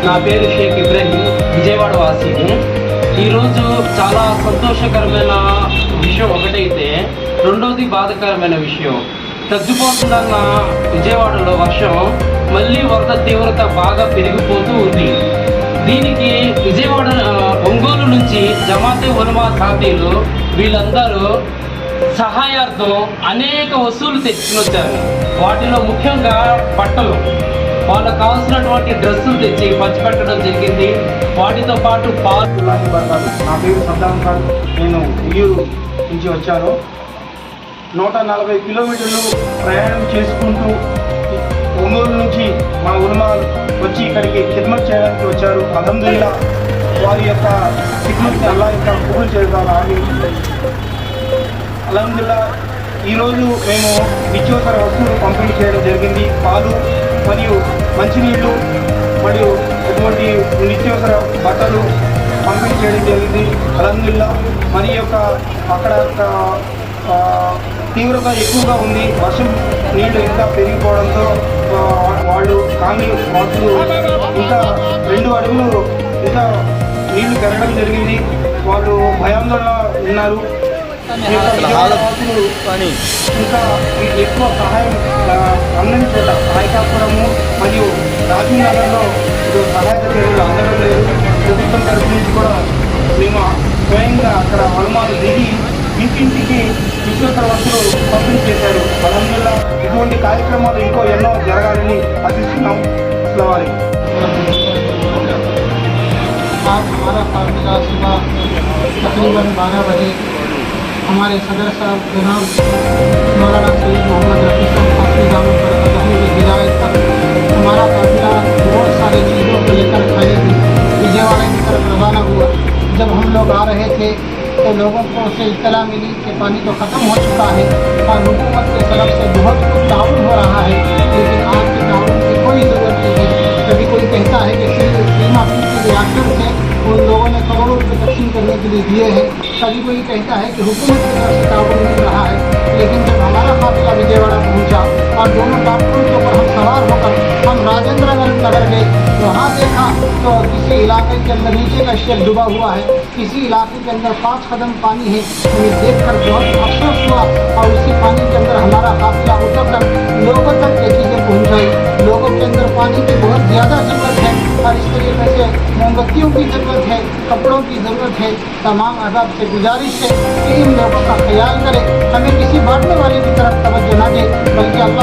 నా పేరు షేక్ ఇబ్రహీం, విజయవాడ వాసిని. ఈరోజు చాలా సంతోషకరమైన విషయం ఒకటైతే, రెండోది బాధాకరమైన విషయం. తగ్గిపోతుందన్న విజయవాడలో వర్షం మళ్ళీ వరద తీవ్రత బాగా పెరిగిపోతూ ఉంది. దీనికి విజయవాడ ఒంగోలు నుంచి జమాతే ఉలమా ఖాతీలు వీళ్ళందరూ సహాయార్థం అనేక వస్తువులు తెచ్చుకుని వచ్చారు. వాటిలో ముఖ్యంగా బట్టలు, వాళ్ళకు కావాల్సినటువంటి డ్రెస్సులు తెచ్చి పంచిపెట్టడం జరిగింది. వాటితో పాటు పాలు. నా పేరు సద్దాం ఖాన్. నేను ఉయ్యూరు నుంచి వచ్చాను. 140 కిలోమీటర్లు ప్రయాణం చేసుకుంటూ ఒంగోలు నుంచి మా ఉలమా వచ్చి ఇక్కడికి ఖిద్మత్ చేయడానికి వచ్చారు. అల్హమ్దులిల్లా వారి యొక్క ఖిద్మత్ని అల్లా యొక్క కబూల్ చేయాలి. అల్హమ్దులిల్లా ఈరోజు మేము నిత్యావసర వస్తువులు పంపిణీ చేయడం జరిగింది. పాలు మరియు మంచినీళ్ళు మరియు ఎటువంటి నిత్యావసర బట్టలు పంపిణీ చేయడం జరిగింది. అల్హమ్దులిల్లా మరి యొక్క అక్కడ తీవ్రత ఎక్కువగా ఉంది. వర్షం నీళ్లు ఇంకా పెరిగిపోవడంతో వాళ్ళు కాని వాసులు ఇంకా 2 అడుగులు ఇంకా నీళ్లు పెరగడం జరిగింది. వాళ్ళు భయాందోళన ఉన్నారు. ఇంకా ఎక్కువ సహాయం అందని చోట రాయకాపురము మరియు రాజీవ్ నగర్లో సహాయక చర్యలు అందడం లేదు. ప్రభుత్వం తరఫు నుంచి కూడా మేము స్వయంగా అక్కడ ఉలమాలు దిగి ఇంటింటికి నిత్యావసర వస్తువులు పంపిణీ చేశారు. అల్హమ్దులిల్లా ఇటువంటి కార్యక్రమాలు ఇంకో ఎన్నో జరగాలని ఆశిస్తున్నాం. आज हमारा काफिला सुबह तकरीबन 12 बजे हमारे सदर साहब जनाब मौलाना सैयद मोहम्मद रफी साहब काफी दामन पर की हिदायत पर हमारा काफिला बहुत सारी चीज़ों को लेकर खड़े विजयवाड़ा की तरफ रवाना हुआ। जब हम लोग आ रहे थे तो लोगों को उससे इत्तला मिली कि पानी तो ख़त्म हो चुका है और हुकूमत की तरफ से बहुत कुछ ताउन हो रहा है, लेकिन आज के ताउन की कोई ज़रूरत नहीं है। कभी कोई कहता है कि सीमा के रिएक्टर से उन लोगों ने करोड़ों रुपये तकसीम करने के लिए दिए हैं। कभी कोई कहता है कि हुकूमत की तरफ से ताउन मिल रहा है। लेकिन जब हमारा काफिला विजयवाड़ा पहुंचा और दोनों ट्रैक्टरों के ऊपर हम सवार होकर हम राजेंद्र नगर गए, वहाँ देखा तो किसी इलाके के अंदर नीचे का स्टेप डूबा हुआ है, किसी इलाके के अंदर 5 कदम पानी है। हमें देखकर बहुत अफसोस हुआ और उसी पानी के अंदर हमारा काफिला उतर कर लोगों तक ये चीज़ें पहुँचाई। लोगों के अंदर पानी की बहुत ज़्यादा ज़रूरत है और इस तरीके से मोमबत्तियों की ज़रूरत है, कपड़ों की ज़रूरत है। तमाम अहबाब से गुजारिश है कि इन लोगों का ख्याल करें, हमें किसी बांटने वाले की तरफ तवज्जो ना दे, बल्कि अल्लाह